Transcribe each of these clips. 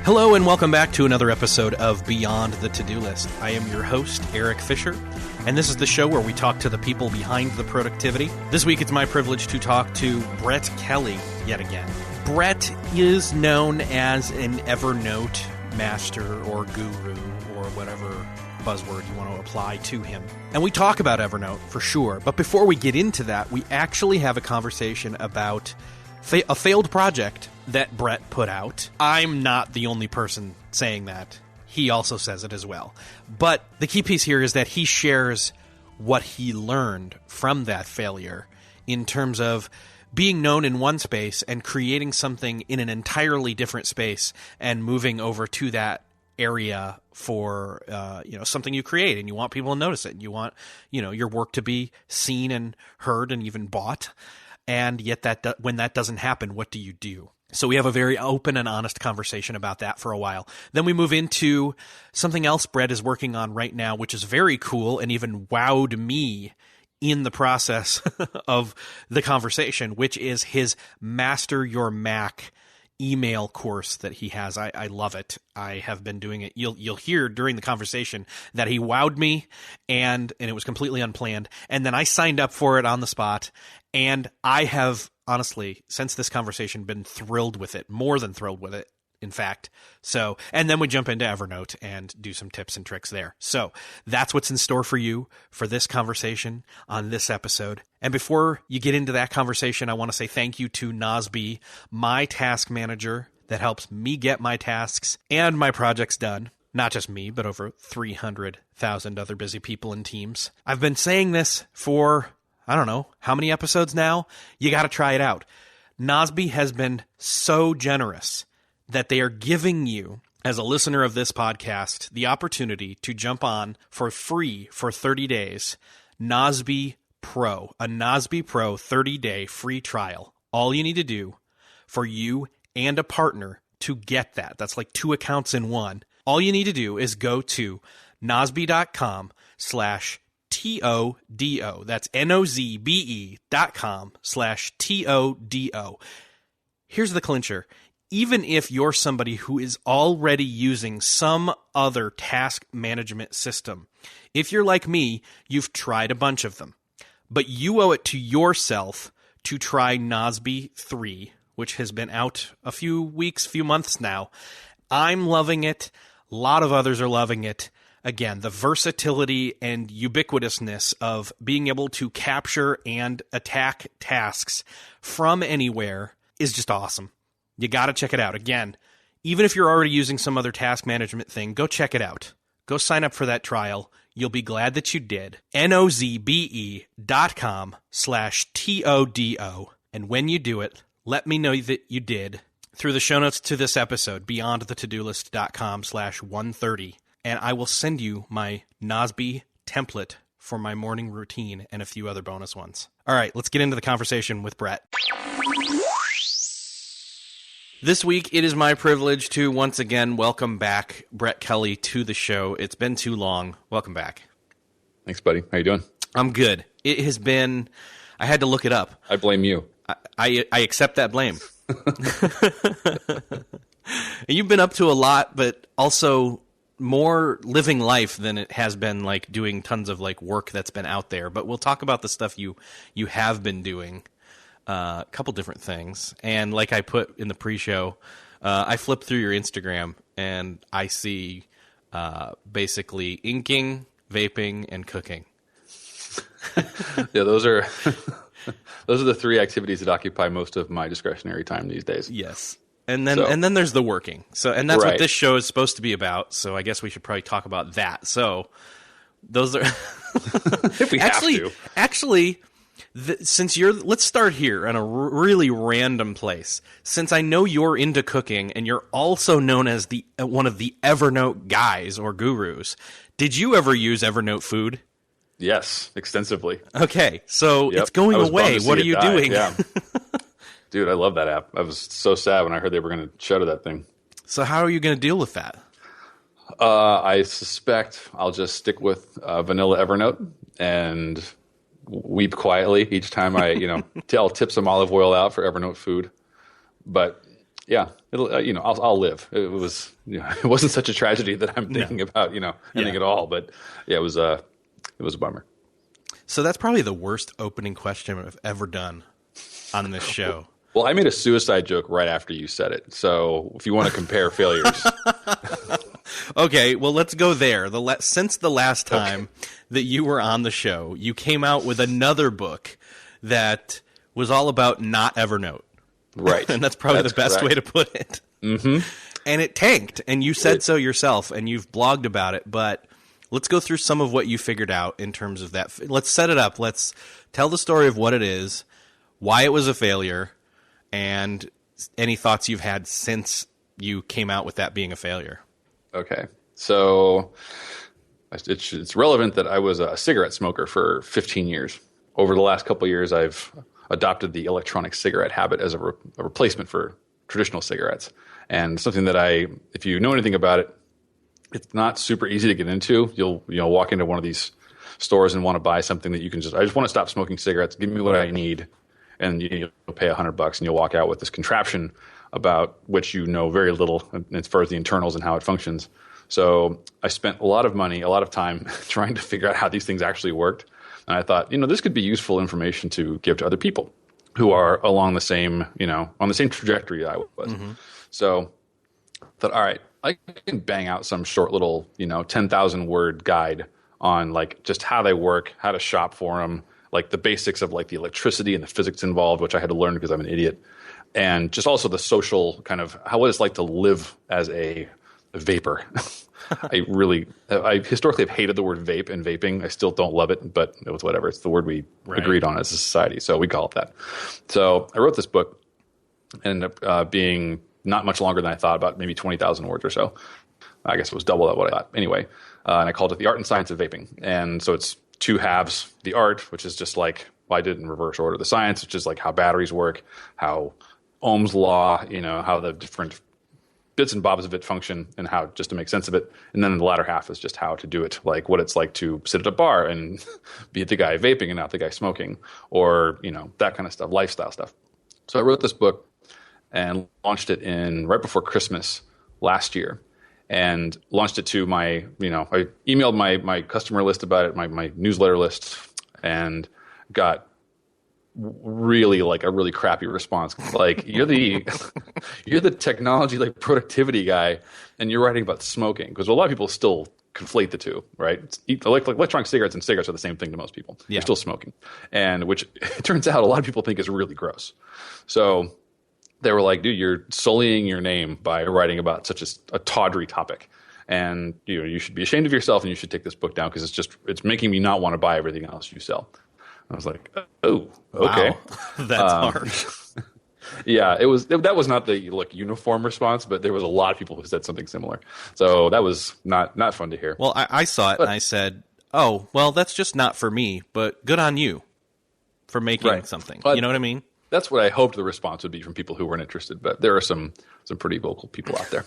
Hello and welcome back to another episode of Beyond the To-Do List. I am your host, Eric Fisher, and this is the show where we talk to the people behind the productivity. This week it's my privilege to talk to Brett Kelly yet again. Brett is known as an Evernote master or guru or whatever buzzword you want to apply to him. And we talk about Evernote for sure, but before we get into that, we actually have a conversation about a failed project that Brett put out. I'm not the only person saying that. He also says it as well. But the key piece here is that he shares what he learned from that failure in terms of being known in one space and creating something in an entirely different space and moving over to that area for something you create and you want people to notice it. And you want your work to be seen and heard and even bought. And yet when that doesn't happen, what do you do? So we have a very open and honest conversation about that for a while. Then we move into something else Brett is working on right now, which is very cool and even wowed me in the process of the conversation, which is his Master Your Mac email course that he has. I love it. I have been doing it. You'll hear during the conversation that he wowed me and it was completely unplanned. And then I signed up for it on the spot. And I have, honestly, since this conversation, been thrilled with it, more than thrilled with it, in fact. So, and then we jump into Evernote and do some tips and tricks there. So that's what's in store for you for this conversation on this episode. And before you get into that conversation, I want to say thank you to Nosby, my task manager that helps me get my tasks and my projects done. Not just me, but over 300,000 other busy people and teams. I've been saying this for I don't know, how many episodes now? You got to try it out. Nosby has been so generous that they are giving you, as a listener of this podcast, the opportunity to jump on for free for 30 days, Nosby Pro, a Nosby Pro 30-day free trial. All you need to do for you and a partner to get that, that's like 2 accounts in one. All you need to do is go to nosby.com/TODO. That's NOZBE.com/TODO. Here's the clincher. Even if you're somebody who is already using some other task management system, if you're like me, you've tried a bunch of them, but you owe it to yourself to try Nosby 3, which has been out a few weeks, few months now. I'm loving it. A lot of others are loving it. Again, the versatility and ubiquitousness of being able to capture and attack tasks from anywhere is just awesome. You got to check it out. Again, even if you're already using some other task management thing, go check it out. Go sign up for that trial. You'll be glad that you did. NOZBE.com/TODO. And when you do it, let me know that you did through the show notes to this episode, beyondthetodolist.com/130. And I will send you my Nosby template for my morning routine and a few other bonus ones. All right, let's get into the conversation with Brett. This week, it is my privilege to once again welcome back Brett Kelly to the show. It's been too long. Welcome back. Thanks, buddy. How you doing? I'm good. It has been, I had to look it up. I blame you. I accept that blame. You've been up to a lot, but also more living life than it has been like doing tons of like work that's been out there. But we'll talk about the stuff you have been doing, a couple different things. And like I put in the pre-show, I flipped through your Instagram and I see basically inking, vaping, and cooking. Yeah, those are the 3 activities that occupy most of my discretionary time these days. Yes. And then there's the working. So, and that's right. What this show is supposed to be about. So I guess we should probably talk about that. So those are if we have to. Actually, let's start here in a really random place. Since I know you're into cooking and you're also known as one of the Evernote guys or gurus, did you ever use Evernote Food? Yes, extensively. Okay, so It's going away. What are you doing? Yeah. Dude, I love that app. I was so sad when I heard they were going to shutter that thing. So how are you going to deal with that? I suspect I'll just stick with vanilla Evernote and weep quietly each time I'll tip some olive oil out for Evernote Food. But Yeah, it'll I'll live. It was it wasn't such a tragedy that I'm thinking about ending at all. But yeah, it was a bummer. So that's probably the worst opening question I've ever done on this show. Well, I made a suicide joke right after you said it. So if you want to compare failures. Okay, well, let's go there. Since the last time that you were on the show, you came out with another book that was all about not Evernote. Right. And that's probably the best way to put it. Mm-hmm. And it tanked, and you said so yourself, and you've blogged about it. But let's go through some of what you figured out in terms of that. Let's set it up. Let's tell the story of what it is, why it was a failure, and any thoughts you've had since you came out with that being a failure. Okay. So it's relevant that I was a cigarette smoker for 15 years. Over the last couple of years, I've adopted the electronic cigarette habit as a replacement for traditional cigarettes. And something that if you know anything about it, it's not super easy to get into. You'll walk into one of these stores and want to buy something that I just want to stop smoking cigarettes. Give me what I need. And you'll pay $100 and you'll walk out with this contraption about which you know very little as far as the internals and how it functions. So I spent a lot of money, a lot of time trying to figure out how these things actually worked. And I thought, this could be useful information to give to other people who are along the same, on the same trajectory I was. Mm-hmm. So I thought, all right, I can bang out some short little, 10,000 word guide on like just how they work, how to shop for them, like the basics of like the electricity and the physics involved, which I had to learn because I'm an idiot. And just also the social kind of what it's like to live as a vapor. I historically have hated the word vape and vaping. I still don't love it, but it was whatever. It's the word we agreed on as a society, so we call it that. So I wrote this book, ended up being not much longer than I thought, about maybe 20,000 words or so. I guess it was double that what I thought. Anyway, and I called it The Art and Science of Vaping. And so it's two halves. The art, which is just like, I did it in reverse order. The science, which is like how batteries work, how Ohm's law, how the different bits and bobs of it function and how just to make sense of it. And then the latter half is just how to do it, like what it's like to sit at a bar and be the guy vaping and not the guy smoking, or, that kind of stuff, lifestyle stuff. So I wrote this book and launched it right before Christmas last year, and launched it to my, I emailed my customer list about it, my newsletter list, and got really like a really crappy response. Like, you're the technology, like productivity guy, and you're writing about smoking, because a lot of people still conflate the two, right? Like electronic cigarettes and cigarettes are the same thing to most people. Yeah. You're still smoking, and which it turns out a lot of people think is really gross. So they were like, dude, you're sullying your name by writing about such a tawdry topic. And you should be ashamed of yourself, and you should take this book down, because it's making me not want to buy everything else you sell. I was like, oh, okay. Wow. That's harsh. Yeah, that was not the uniform response, but there was a lot of people who said something similar. So that was not fun to hear. Well, I saw it and I said, oh, well, that's just not for me, but good on you for making something. But you know what I mean? That's what I hoped the response would be from people who weren't interested, but there are some pretty vocal people out there.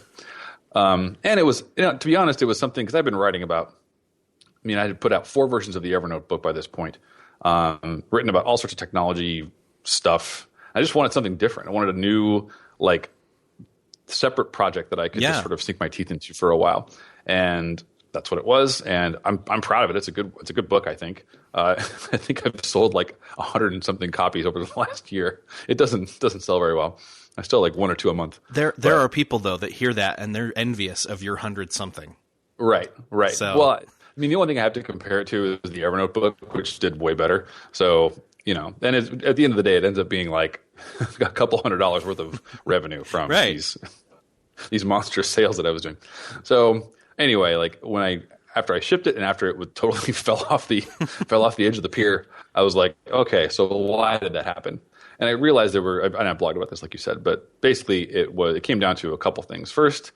And it was, to be honest, it was something, because I've been writing about, I had put out 4 versions of the Evernote book by this point, written about all sorts of technology stuff. I just wanted something different. I wanted a new, separate project that I could just sort of sink my teeth into for a while. And that's what it was. And I'm proud of it. It's a good book, I think. I think I've sold 100 and something copies over the last year. It doesn't sell very well. I still 1 or 2 a month. There are people though that hear that and they're envious of your 100 something. Right. So, well, the only thing I have to compare it to is the Evernote book, which did way better. So, and at the end of the day, it ends up being a couple $100 worth of revenue from these monstrous sales that I was doing. So anyway, after I shipped it and after it would totally fell off the edge of the pier, I was like, okay, so why did that happen? And I realized and I blogged about this, like you said, but basically it came down to a couple things. First,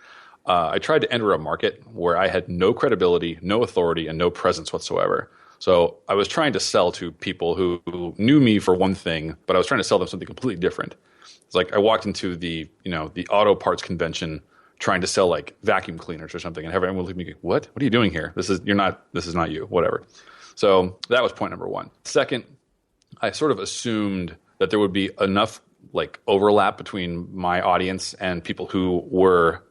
I tried to enter a market where I had no credibility, no authority, and no presence whatsoever. So I was trying to sell to people who knew me for one thing, but I was trying to sell them something completely different. It's like I walked into the auto parts convention trying to sell vacuum cleaners or something, and everyone would look at me like, what are you doing here? This is not you, whatever. So that was point number 1. Second, I sort of assumed that there would be enough like overlap between my audience and people who were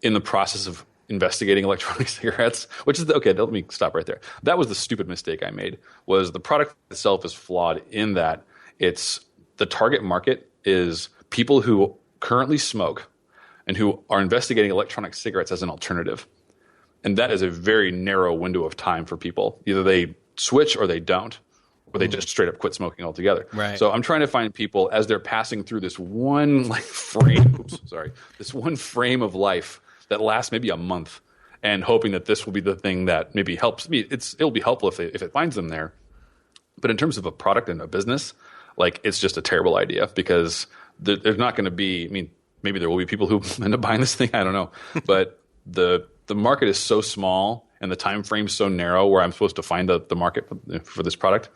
in the process of investigating electronic cigarettes, which is okay. Let me stop right there. That was the stupid mistake I made. Was the product itself is flawed in that it's the target market is people who currently smoke and who are investigating electronic cigarettes as an alternative. And that is a very narrow window of time for people. Either they switch or they don't, or they just straight up quit smoking altogether. Right. So I'm trying to find people as they're passing through this one like frame, this one frame of life that lasts maybe a month, and hoping that this will be the thing that maybe helps me. It'll be helpful if it finds them there. But in terms of a product and a business, like it's just a terrible idea because there's not going to be. I mean, maybe there will be people who end up buying this thing. I don't know, but the market is so small and the time frame so narrow where I'm supposed to find the market for this product.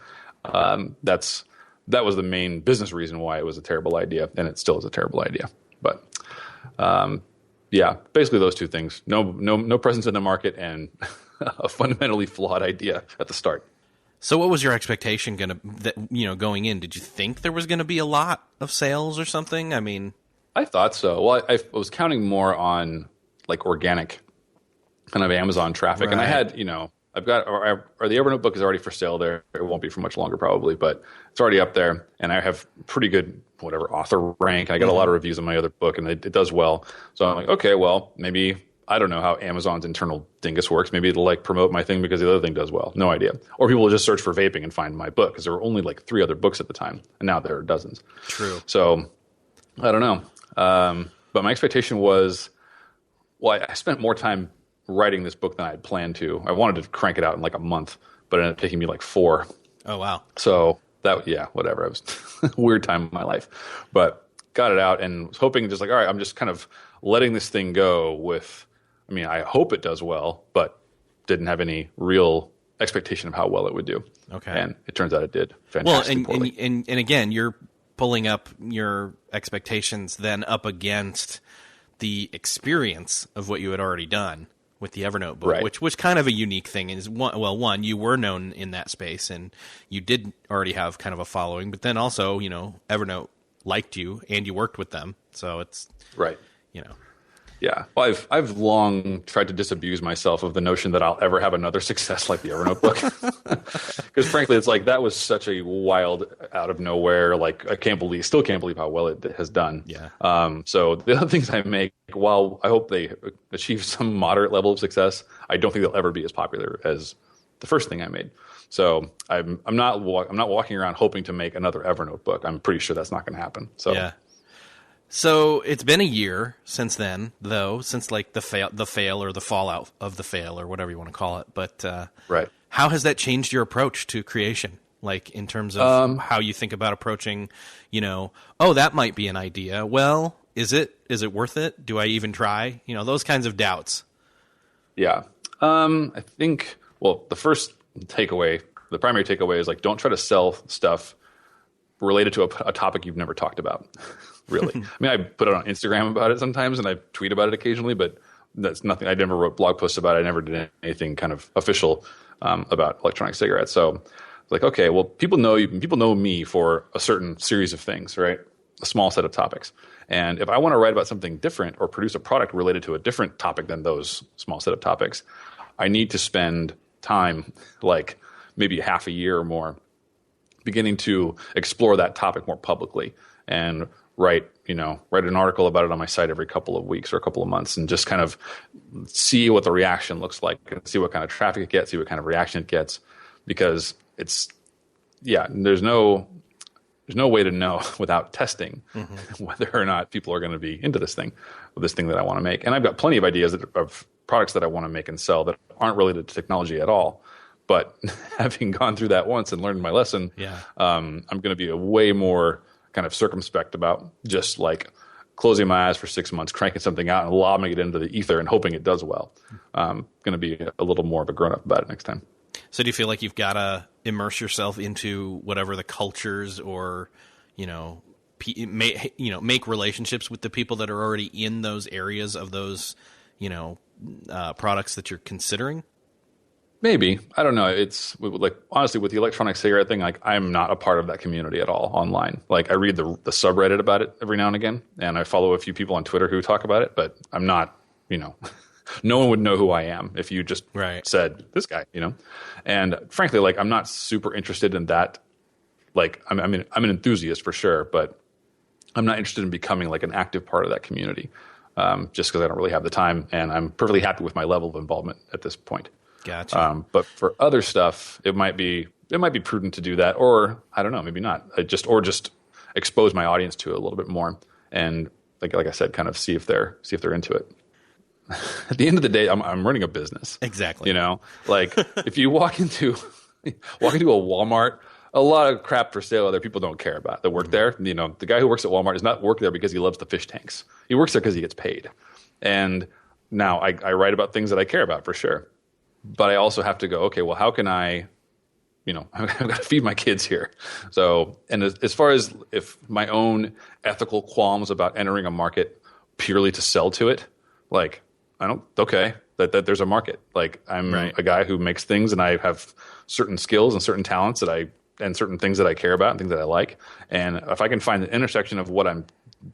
That was the main business reason why it was a terrible idea, and it still is a terrible idea. But yeah, basically those two things: no presence in the market, and a fundamentally flawed idea at the start. So, what was your expectation going in? Did you think there was going to be a lot of sales or something? I mean, I thought so. Well, I was counting more on like organic kind of Amazon traffic, right. And I had I've got or the Evernote book is already for sale there. It won't be for much longer probably, but it's already up there, and I have pretty good author rank. I got a lot of reviews on my other book, and it does well. So I'm like, okay, well, maybe I don't know how Amazon's internal dingus works. Maybe it'll like promote my thing because the other thing does well. No idea. Or people will just search for vaping and find my book because there were only like 3 other books at the time, and now there are dozens. True. So I don't know. But my expectation was, well, I spent more time writing this book than I had planned to. I wanted to crank it out in like a month, but it ended up taking me like 4. Oh, wow. So whatever. It was a weird time in my life, but got it out and was hoping just like, all right, I'm just kind of letting this thing go with, I mean, I hope it does well, but didn't have any real expectation of how well it would do. Okay. And it turns out it did fantastic. Well, and again, you're pulling up your expectations then up against the experience of what you had already done with the Evernote book, right. which was kind of a unique thing. Is one, you were known in that space and you did already have kind of a following, but then also, Evernote liked you and you worked with them. So it's right. Yeah. Well, I've long tried to disabuse myself of the notion that I'll ever have another success like the Evernote book. Because frankly, it's like that was such a wild, out of nowhere, like still can't believe how well it has done. Yeah. So the other things I make, while I hope they achieve some moderate level of success, I don't think they'll ever be as popular as the first thing I made. So I'm not walking around hoping to make another Evernote book. I'm pretty sure that's not going to happen. So yeah. So it's been a year since then, though, since like the fail or the fallout of the fail or whatever you want to call it. But right. How has that changed your approach to creation? Like in terms of how you think about approaching, that might be an idea. Well, is it worth it? Do I even try? Those kinds of doubts. Yeah. I think, well, the primary takeaway is like, don't try to sell stuff related to a topic you've never talked about. Really. I mean, I put it on Instagram about it sometimes and I tweet about it occasionally, but that's nothing. I never wrote blog posts about it. I never did anything kind of official about electronic cigarettes. So it's like, okay, well, people know me for a certain series of things, right? A small set of topics. And if I want to write about something different or produce a product related to a different topic than those small set of topics, I need to spend time, like maybe half a year or more, beginning to explore that topic more publicly and write an article about it on my site every couple of weeks or a couple of months and just kind of see what the reaction looks like and see what kind of traffic it gets, see what kind of reaction it gets, because there's no way to know without testing whether or not people are going to be into this thing that I want to make. And I've got plenty of ideas of products that I want to make and sell that aren't related to technology at all. But having gone through that once and learned my lesson, I'm going to be a way more kind of circumspect about just like closing my eyes for 6 months, cranking something out and lobbing it into the ether and hoping it does well. I'm going to be a little more of a grown-up about it next time. So do you feel like you've got to immerse yourself into whatever the cultures or, make relationships with the people that are already in those areas of those, products that you're considering? Maybe. I don't know. It's like, honestly, with the electronic cigarette thing, like I'm not a part of that community at all online. Like I read the subreddit about it every now and again, and I follow a few people on Twitter who talk about it, but I'm not, no one would know who I am if you just said this guy, And frankly, like I'm not super interested in that. Like I'm an enthusiast for sure, but I'm not interested in becoming like an active part of that community, just because I don't really have the time, and I'm perfectly happy with my level of involvement at this point. Gotcha. But for other stuff, it might be prudent to do that, or I don't know, maybe not. Just expose my audience to it a little bit more, and like I said, kind of see if they're into it. At the end of the day, I'm running a business. Exactly. Like if you walk into a Walmart, a lot of crap for sale other people don't care about that work there. The guy who works at Walmart does not work there because he loves the fish tanks. He works there because he gets paid. And now I write about things that I care about for sure. But I also have to go, okay, well, how can I've got to feed my kids here. So, and as far as if my own ethical qualms about entering a market purely to sell to it, like, that there's a market. Like I'm a guy who makes things, and I have certain skills and certain talents and certain things that I care about and things that I like. And if I can find the intersection of what I'm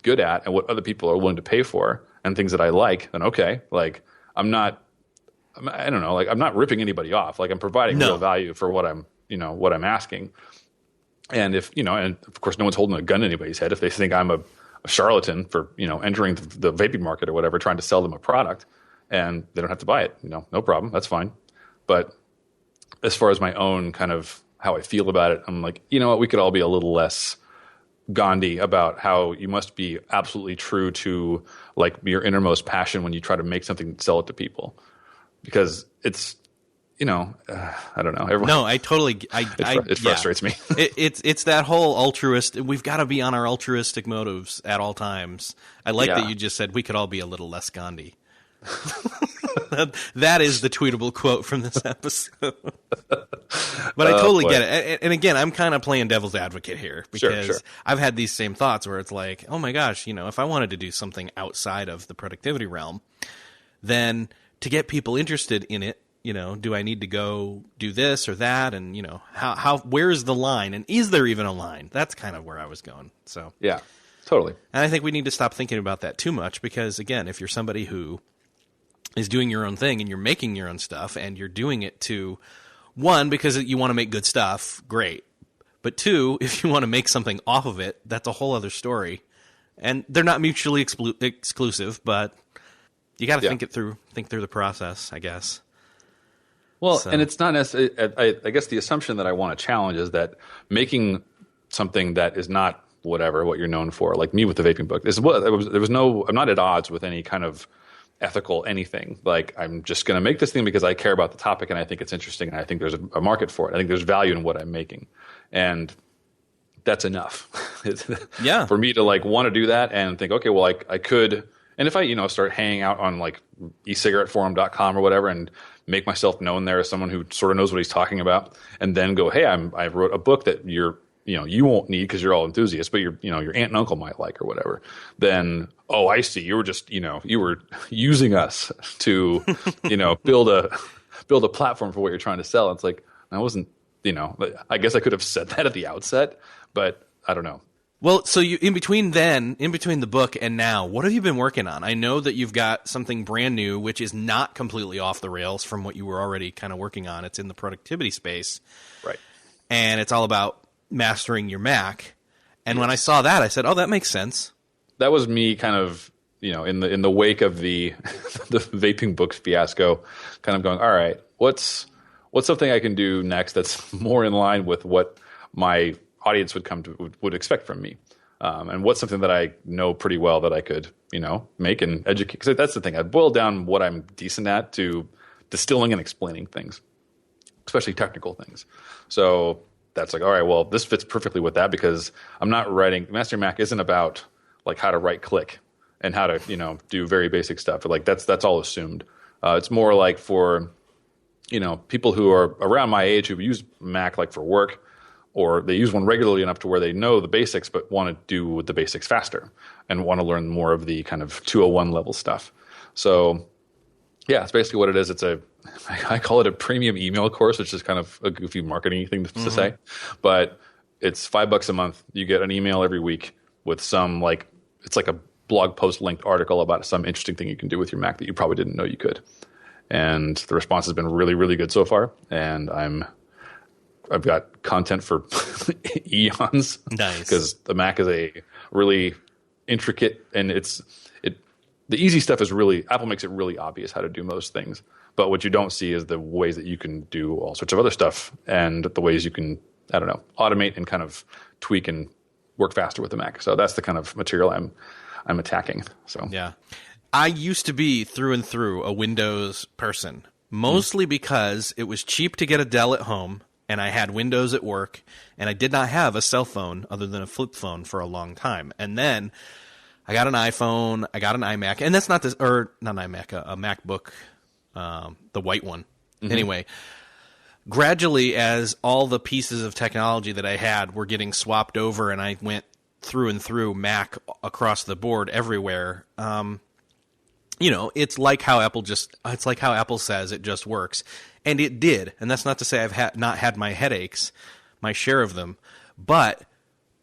good at and what other people are willing to pay for and things that I like, then okay, like I don't know, like I'm not ripping anybody off. Like I'm providing real value for what I'm asking. And if, and of course no one's holding a gun to anybody's head if they think I'm a charlatan for, entering the vaping market or whatever, trying to sell them a product, and they don't have to buy it, no problem. That's fine. But as far as my own kind of how I feel about it, I'm like, you know what, we could all be a little less Gandhi about how you must be absolutely true to like your innermost passion when you try to make something and sell it to people. Because it's, I don't know. It frustrates me. It's that whole altruist. We've got to be on our altruistic motives at all times. I like that you just said we could all be a little less Gandhi. That is the tweetable quote from this episode. But I totally get it. And again, I'm kind of playing devil's advocate here because sure. I've had these same thoughts where it's like, oh my gosh, if I wanted to do something outside of the productivity realm, then to get people interested in it, do I need to go do this or that? And, how where's the line? And is there even a line? That's kind of where I was going. So yeah, totally. And I think we need to stop thinking about that too much because, again, if you're somebody who is doing your own thing and you're making your own stuff and you're doing it to, one, because you want to make good stuff, great. But two, if you want to make something off of it, that's a whole other story. And they're not mutually exclusive, but you got to think through the process, I guess. Well, and it's not necessarily, I guess the assumption that I want to challenge is that making something that is not what you're known for, like me with the vaping book, I'm not at odds with any kind of ethical anything. Like I'm just going to make this thing because I care about the topic and I think it's interesting and I think there's a market for it. I think there's value in what I'm making. And that's enough. For me to like want to do that and think, okay, well, I could, and if I, start hanging out on like ecigaretteforum.com or whatever and make myself known there as someone who sort of knows what he's talking about, and then go, hey, I wrote a book that you won't need because you're all enthusiasts, but your aunt and uncle might like or whatever. Then, oh, I see. You were just, you were using us to, build a platform for what you're trying to sell. It's like, I wasn't, I guess I could have said that at the outset, but I don't know. Well, so you in between the book and now, what have you been working on? I know that you've got something brand new, which is not completely off the rails from what you were already kind of working on. It's in the productivity space. Right. And it's all about mastering your Mac. And when I saw that, I said, oh, that makes sense. That was me kind of, in the wake of the the vaping books fiasco, kind of going, all right, what's something I can do next that's more in line with what my audience would expect from me, and what's something that I know pretty well that I could make and educate. Because that's the thing, I boil down what I'm decent at to distilling and explaining things, especially technical things. So that's like, all right, well, this fits perfectly with that because I'm not writing. Master Mac isn't about like how to right click and how to do very basic stuff. Like that's all assumed. It's more like for people who are around my age who use Mac like for work, or they use one regularly enough to where they know the basics but want to do the basics faster and want to learn more of the kind of 201 level stuff. So yeah, it's basically what it is. It's I call it a premium email course, which is kind of a goofy marketing thing to say, but it's $5 a month. You get an email every week with some it's like a blog post linked article about some interesting thing you can do with your Mac that you probably didn't know you could. And the response has been really, really good so far. And I've got content for eons. Nice. Because the Mac is a really intricate, and the easy stuff is Apple makes it really obvious how to do most things. But what you don't see is the ways that you can do all sorts of other stuff, and the ways you can, I don't know, automate and kind of tweak and work faster with the Mac. So that's the kind of material I'm attacking. So yeah. I used to be through and through a Windows person, mostly because it was cheap to get a Dell at home, and I had Windows at work, and I did not have a cell phone other than a flip phone for a long time. And then I got an iPhone, I got an iMac, and that's not this, or not an iMac, a MacBook, the white one. Anyway, gradually as all the pieces of technology that I had were getting swapped over, and I went through and through Mac across the board everywhere, it's like how Apple says it just works. And it did. And that's not to say I've not had my headaches, my share of them, but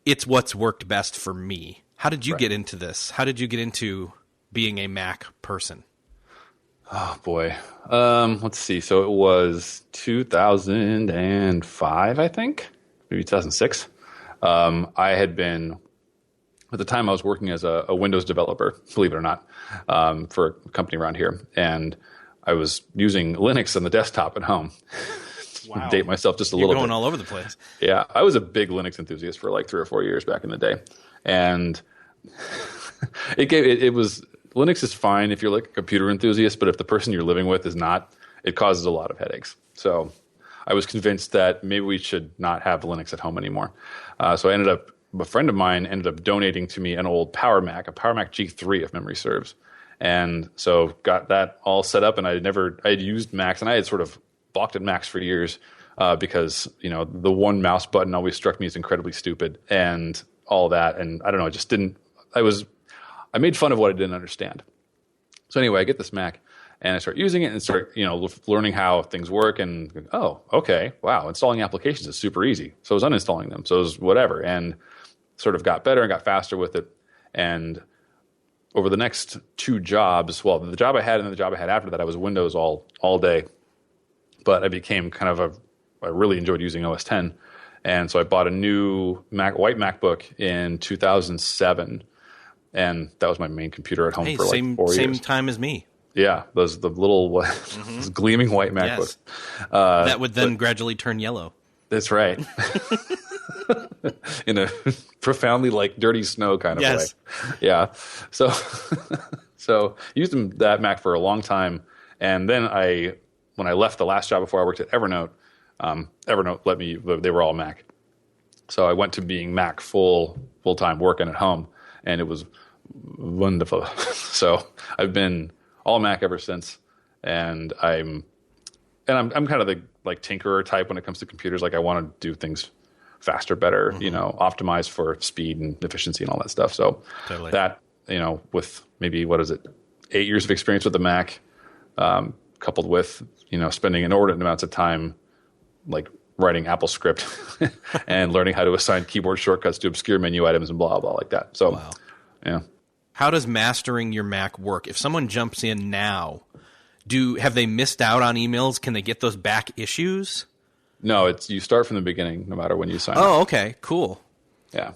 it's what's worked best for me. How did you get into this? How did you get into being a Mac person? Oh, boy. Let's see. So it was 2005, I think, maybe 2006. I had been, at the time I was working as a Windows developer, believe it or not, for a company around here. And I was using Linux on the desktop at home. Wow. Date myself just a You're little going bit. all over the place. Yeah, I was a big Linux enthusiast for like 3 or 4 years back in the day. And Linux is fine if you're like a computer enthusiast, but if the person you're living with is not, it causes a lot of headaches. So I was convinced that maybe we should not have Linux at home anymore. So a friend of mine ended up donating to me an old Power Mac, a Power Mac G3 if memory serves. And so got that all set up, and I had used Macs, and I had sort of balked at Macs for years because, the one mouse button always struck me as incredibly stupid and all that. And I don't know, I made fun of what I didn't understand. So anyway, I get this Mac and I start using it and start, learning how things work, and oh, okay, wow, installing applications is super easy. So I was uninstalling them. So it was whatever, and sort of got better and got faster with it. And over the next 2 jobs, well, the job I had and the job I had after that, I was Windows all day. But I became I really enjoyed using OS X. And so I bought a new white MacBook in 2007. And that was my main computer at home for 4 years. Same time as me. Yeah, the little those gleaming white MacBooks. Yes. That would then gradually turn yellow. That's right. In a profoundly dirty snow kind of way. Yeah. So used that Mac for a long time. And then when I left the last job before I worked at Evernote, Evernote let me, they were all Mac. So I went to being Mac full-time working at home, and it was wonderful. So I've been all Mac ever since. And I'm kind of the tinkerer type when it comes to computers. Like I want to do things faster, better, optimize for speed and efficiency and all that stuff. So totally. That, with maybe, 8 years of experience with the Mac, coupled with, spending inordinate amounts of time, writing Apple script and learning how to assign keyboard shortcuts to obscure menu items and blah, blah, like that. So, wow. Yeah. How does mastering your Mac work? If someone jumps in now, have they missed out on emails? Can they get those back issues? No, you start from the beginning, no matter when you sign up. Oh, okay, cool. Yeah.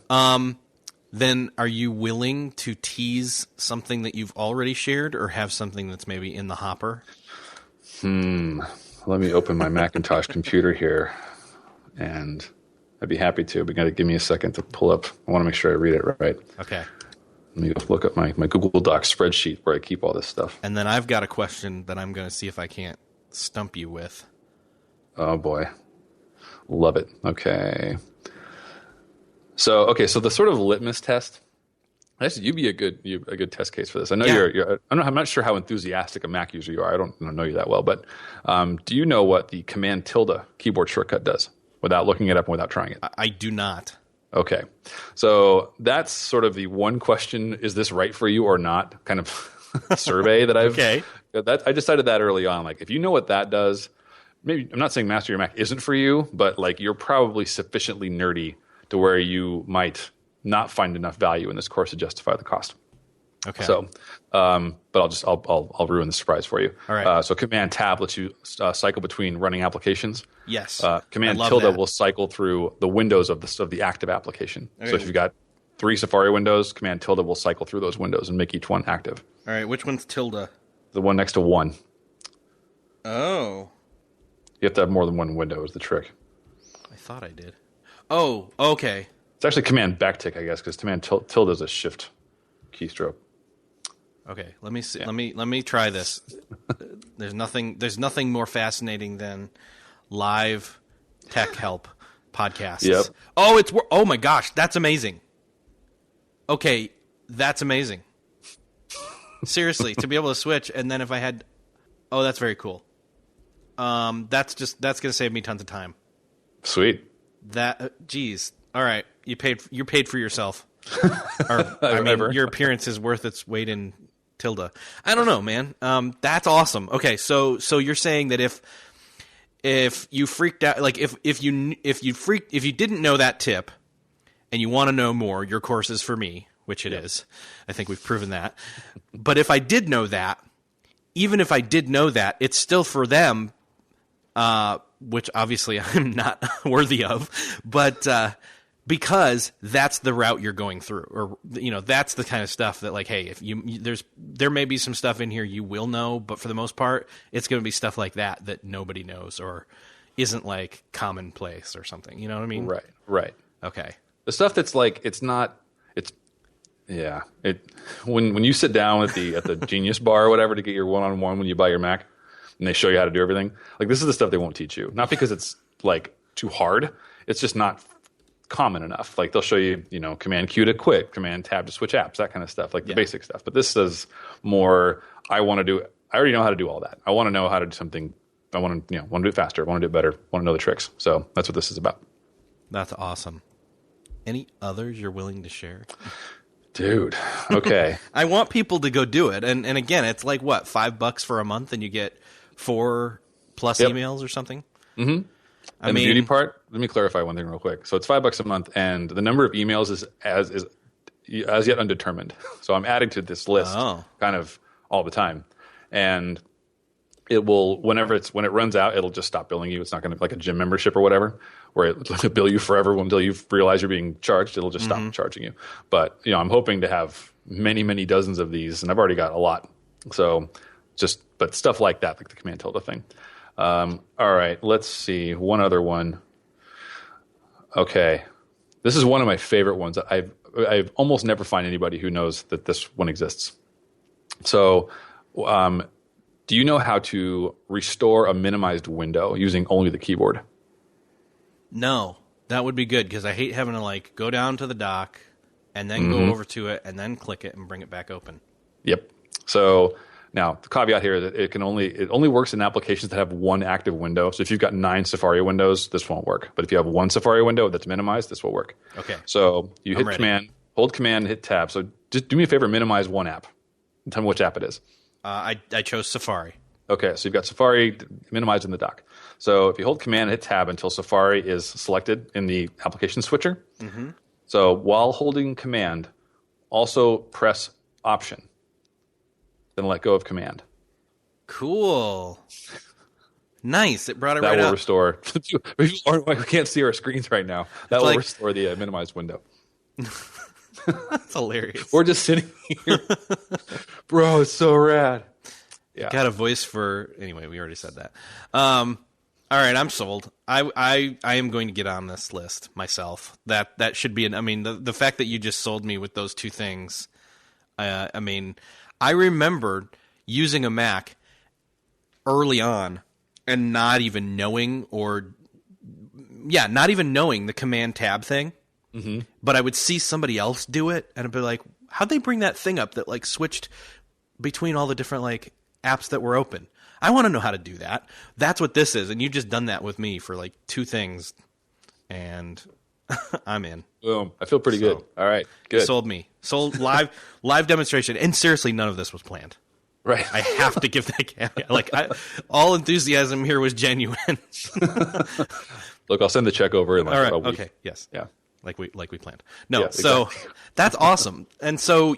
Then are you willing to tease something that you've already shared, or have something that's maybe in the hopper? Let me open my Macintosh computer here, and I'd be happy to. But you got to give me a second to pull up. I want to make sure I read it right. Okay. Let me look up my Google Docs spreadsheet where I keep all this stuff. And then I've got a question that I'm going to see if I can't stump you with. Oh, boy. Love it. Okay. So the sort of litmus test, actually, you'd be a good test case for this. I know I'm not sure how enthusiastic a Mac user you are. I don't know you that well, but do you know what the Command tilde keyboard shortcut does without looking it up and without trying it? I do not. Okay. So that's sort of the one question, is this right for you or not, kind of survey that I've I decided that early on. Like, if you know what that does, maybe I'm not saying Master Your Mac isn't for you, but like you're probably sufficiently nerdy to where you might not find enough value in this course to justify the cost. Okay. So, but I'll ruin the surprise for you. All right. So Command Tab lets you cycle between running applications. Yes. Command tilde will cycle through the windows of the active application. Okay. So if you've got 3 Safari windows, Command tilde will cycle through those windows and make each one active. All right. Which one's tilde? The one next to 1. Oh. You have to have more than one window is the trick. I thought I did. Oh, okay. It's actually Command backtick, I guess, because Command tilde is a shift keystroke. Okay, let me see. Yeah. Let me try this. There's nothing more fascinating than live tech help podcasts. Yep. Oh my gosh, that's amazing. Okay, that's amazing. Seriously, to be able to switch, and then if I had, that's very cool. That's going to save me tons of time. Sweet. Geez. All right, you're paid for yourself. Or, I mean, your appearance is worth its weight in tilde. I don't know, man. That's awesome. Okay, so you're saying that if you freaked out, like if you didn't know that tip, and you want to know more, your course is for me, which it is. I think we've proven that. But if I did know that, even if I did know that, it's still for them, which obviously I'm not worthy of, but because that's the route you're going through, or that's the kind of stuff that, like, hey, if there may be some stuff in here you will know, but for the most part, it's going to be stuff like that nobody knows or isn't like commonplace or something. You know what I mean? Right. Okay. The stuff that's like when you sit down at the Genius Bar or whatever to get your one-on-one when you buy your Mac, and they show you how to do everything, like, this is the stuff they won't teach you. Not because it's like too hard, it's just not common enough. Like, they'll show you, Command Q to quit, Command Tab to switch apps, that kind of stuff, like the basic stuff. But this is more, I already know how to do all that. I want to know how to do something. I want to do it faster. I want to do it better. I want to know the tricks. So that's what this is about. That's awesome. Any others you're willing to share? Dude, okay. I want people to go do it. And again, it's like, what, $5 for a month and you get 4+ emails or something? Mm-hmm. The beauty part, let me clarify one thing real quick. So it's $5 a month, and the number of emails is as yet undetermined. So I'm adding to this list kind of all the time. And it will, when it runs out, it'll just stop billing you. It's not going to, like a gym membership or whatever, where it'll bill you forever until you realize you're being charged. It'll just stop charging you. But, I'm hoping to have many, many dozens of these, and I've already got a lot. So but stuff like that, like the Command tilde thing. All right, let's see. One other one. Okay. This is one of my favorite ones. I've almost never find anybody who knows that this one exists. So, do you know how to restore a minimized window using only the keyboard? No, that would be good, because I hate having to, like, go down to the dock and then go over to it and then click it and bring it back open. Yep. So now the caveat here is that it only works in applications that have one active window. So if you've got 9 Safari windows, this won't work. But if you have one Safari window that's minimized, this will work. Okay. So you hold Command, hit Tab. So just do me a favor, minimize one app. And tell me which app it is. I chose Safari. Okay, so you've got Safari minimized in the dock. So if you hold Command and hit Tab until Safari is selected in the application switcher. Mm-hmm. So while holding Command, also press Option. Then let go of Command. Cool. Nice. It brought it right up. That will restore. We can't see our screens right now. That will restore the minimized window. That's hilarious. We're just sitting here. Bro, it's so rad. Yeah. Got a voice for... Anyway, we already said that. All right, I'm sold. I am going to get on this list myself. That should be... the fact that you just sold me with those two things... I remember using a Mac early on and not even knowing the Command Tab thing. Mm-hmm. But I would see somebody else do it, and I'd be like, how'd they bring that thing up that, like, switched between all the different, like, apps that were open? I want to know how to do that. That's what this is, and you've just done that with me for, like, 2 things, and I'm in. Boom. I feel pretty good. All right, good. You sold me. Sold live demonstration. And seriously, none of this was planned. Right. I have to give that caveat. Like, all enthusiasm here was genuine. Look, I'll send the check over in like All right. a week. Okay. Yes. Yeah. Like we planned. No. Yeah, so exactly. that's awesome. And so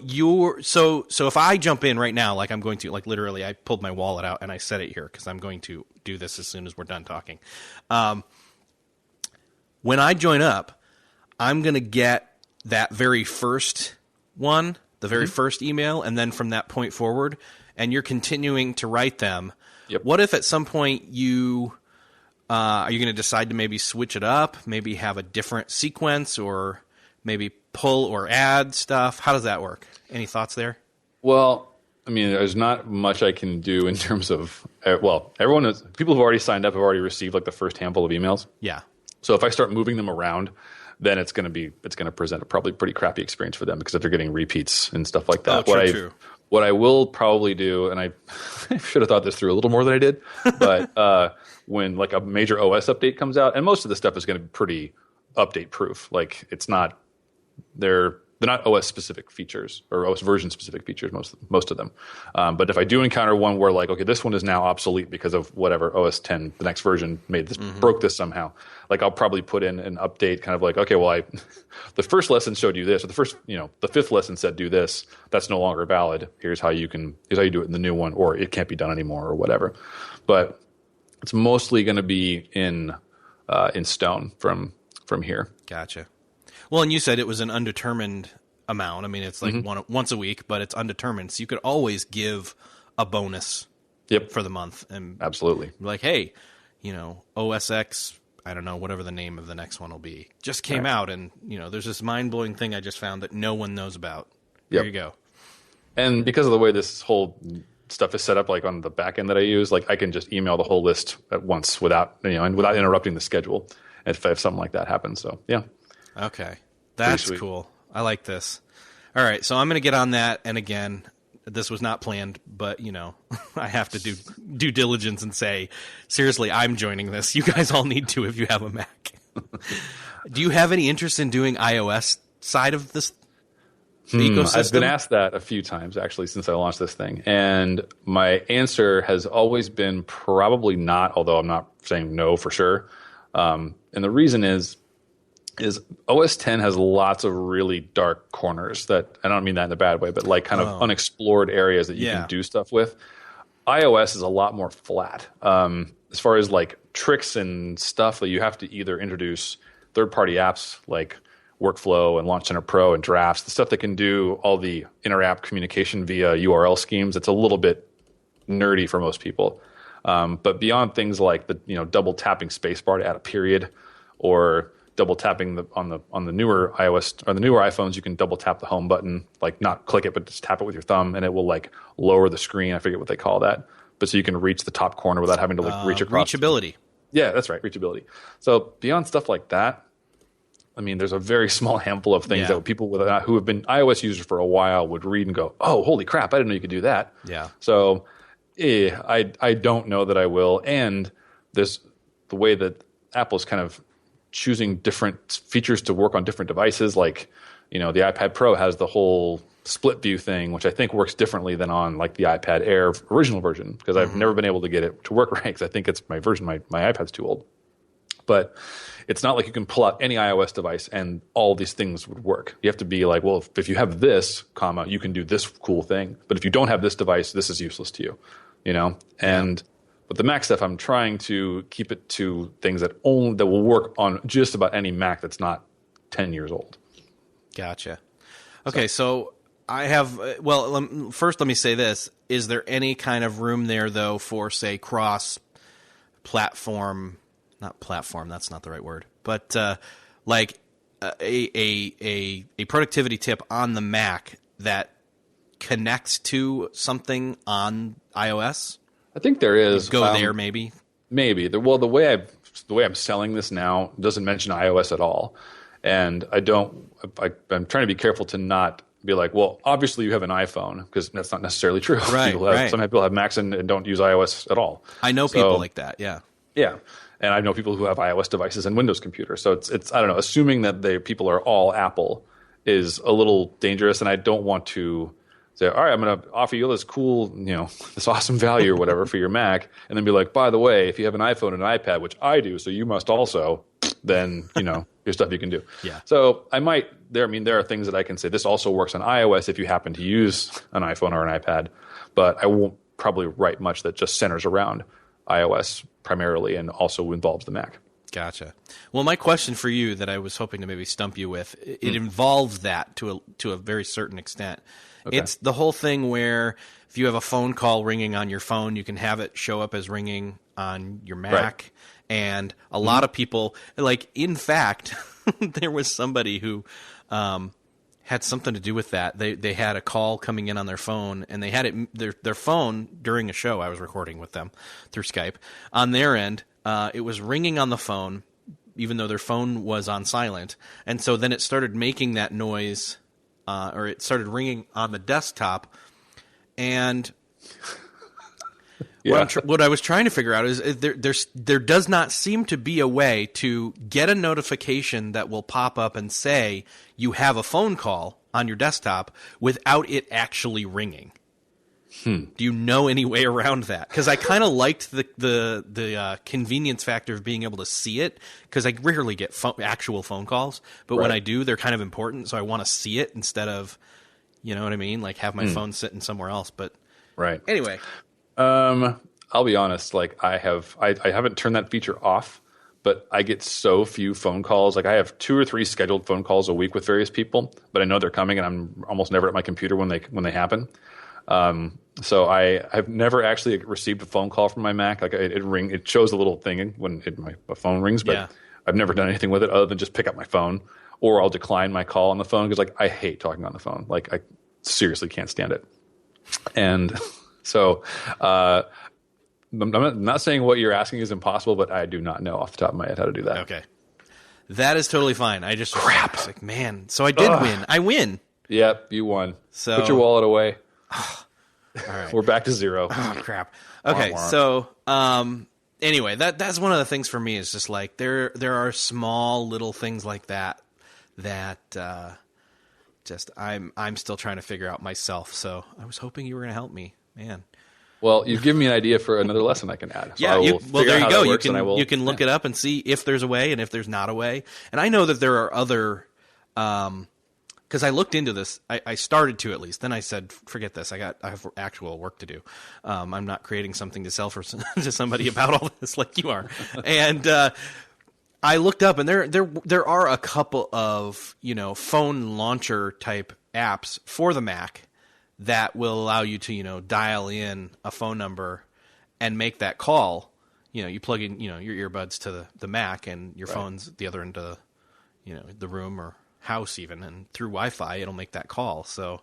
so if I jump in right now, like I'm going to, like literally, I pulled my wallet out and I set it here because I'm going to do this as soon as we're done talking. When I join up, I'm going to get that very first one, the very first email, and then from that point forward, and you're continuing to write them. Yep. What if at some point are you going to decide to maybe switch it up, maybe have a different sequence, or maybe pull or add stuff? How does that work? Any thoughts there? Well, I mean, there's not much I can do in terms of, people who've already signed up have already received like the first handful of emails. Yeah. So if I start moving them around, then it's going to present a probably pretty crappy experience for them because if they're getting repeats and stuff like that. Oh, true. What I will probably do, and I should have thought this through a little more than I did, but when like a major OS update comes out, and most of the stuff is going to be pretty update proof. Like they're not OS specific features or OS version specific features, most of them. But if I do encounter one where like, okay, this one is now obsolete because of whatever OS 10, the next version broke this somehow. Like I'll probably put in an update kind of like, okay, well, the first lesson showed you this, or the fifth lesson said do this. That's no longer valid. Here's how you do it in the new one, or it can't be done anymore or whatever. But it's mostly going to be in stone from here. Gotcha. Well, and you said it was an undetermined amount. I mean, it's like once a week, but it's undetermined. So you could always give a bonus for the month. And absolutely. Like, hey, OS X, I don't know, whatever the name of the next one will be, just came out. And, there's this mind-blowing thing I just found that no one knows about. There you go. And because of the way this whole stuff is set up, like on the back end that I use, like I can just email the whole list at once without interrupting the schedule if something like that happens. So, yeah. Okay. That's cool. I like this. All right. So I'm going to get on that. And again, this was not planned, but I have to do due diligence and say, seriously, I'm joining this. You guys all need to if you have a Mac. Do you have any interest in doing iOS side of this ecosystem? I've been asked that a few times actually since I launched this thing. And my answer has always been probably not, although I'm not saying no for sure. And the reason is OS 10 has lots of really dark corners that, I don't mean that in a bad way, but like kind of unexplored areas that you can do stuff with. iOS is a lot more flat. As far as like tricks and stuff that you have to either introduce third-party apps like Workflow and Launch Center Pro and Drafts, the stuff that can do all the inter-app communication via URL schemes, it's a little bit nerdy for most people. But beyond things like the double tapping spacebar to add a period, or double tapping on the newer iOS or the newer iPhones, you can double tap the home button, like not click it, but just tap it with your thumb, and it will like lower the screen. I forget what they call that, but so you can reach the top corner without having to like reach across. Reachability. Yeah, that's right, reachability. So beyond stuff like that, I mean, there's a very small handful of things that people who have been iOS users for a while would read and go, "Oh, holy crap! I didn't know you could do that." Yeah. So, I don't know that I will. And there's the way that Apple's kind of choosing different features to work on different devices. Like, the iPad Pro has the whole split view thing, which I think works differently than on like the iPad Air original version, because I've never been able to get it to work right because I think it's my version. My iPad's too old. But it's not like you can pull out any iOS device and all these things would work. You have to be like, well, if you have this, you can do this cool thing. But if you don't have this device, this is useless to you, And but the Mac stuff, I'm trying to keep it to things that will work on just about any Mac that's not 10 years old. Gotcha. Okay, so I have first let me say this. Is there any kind of room there, though, for, say, cross-platform – not platform, that's not the right word, but like a productivity tip on the Mac that connects to something on iOS? I think there is. Go there, maybe. Maybe. The way I'm selling this now doesn't mention iOS at all, and I'm trying to be careful to not be like, well, obviously you have an iPhone, because that's not necessarily true. Right. Some people have Macs and don't use iOS at all. I know people like that. Yeah. Yeah. And I know people who have iOS devices and Windows computers. So it's I don't know, assuming that people are all Apple is a little dangerous, and I don't want to say, all right, I'm going to offer you this cool, this awesome value or whatever for your Mac, and then be like, by the way, if you have an iPhone and an iPad, which I do, so you must also, then, here's stuff you can do. Yeah. So there are things that I can say, this also works on iOS if you happen to use an iPhone or an iPad, but I won't probably write much that just centers around iOS primarily and also involves the Mac. Gotcha. Well, my question for you that I was hoping to maybe stump you with, it involves that to a very certain extent. Okay. It's the whole thing where if you have a phone call ringing on your phone, you can have it show up as ringing on your Mac. Right. And a lot of people, in fact, there was somebody who had something to do with that. They had a call coming in on their phone, and they had it their phone during a show I was recording with them through Skype. On their end, it was ringing on the phone, even though their phone was on silent. And so then it started making that noise, or it started ringing on the desktop. And what I was trying to figure out is there does not seem to be a way to get a notification that will pop up and say you have a phone call on your desktop without it actually ringing. Do you know any way around that? Because I kind of liked the convenience factor of being able to see it, because I rarely get actual phone calls, but when I do, they're kind of important, so I want to see it instead of, you know what I mean, have my phone sitting somewhere else. But anyway, I'll be honest, I haven't turned that feature off, but I get so few phone calls. I have 2 or 3 scheduled phone calls a week with various people, but I know they're coming, and I'm almost never at my computer when they happen. So I've never actually received a phone call from my Mac. It shows a little thing when my phone rings, but I've never done anything with it other than just pick up my phone, or I'll decline my call on the phone because I hate talking on the phone. I seriously can't stand it. And so I'm not saying what you're asking is impossible, but I do not know off the top of my head how to do that. Okay. That is totally fine. I just crap. Man. So I did win. I win. Yep, you won. So put your wallet away. All right. We're back to 0. Oh, crap. Okay, so anyway, that's one of the things for me is just there are small little things like that just I'm still trying to figure out myself. So I was hoping you were going to help me, man. Well, you've given me an idea for another lesson I can add. So there you go. You can look it up and see if there's a way and if there's not a way. And I know that there are other because I looked into this. I started to, at least. Then I said, forget this. I have actual work to do. I'm not creating something to sell to somebody about all this like you are. And I looked up, and there are a couple of phone launcher type apps for the Mac that will allow you to dial in a phone number and make that call. You plug in your earbuds to the Mac, and your phone's the other end of the room or house even, and through Wi-Fi it'll make that call. So,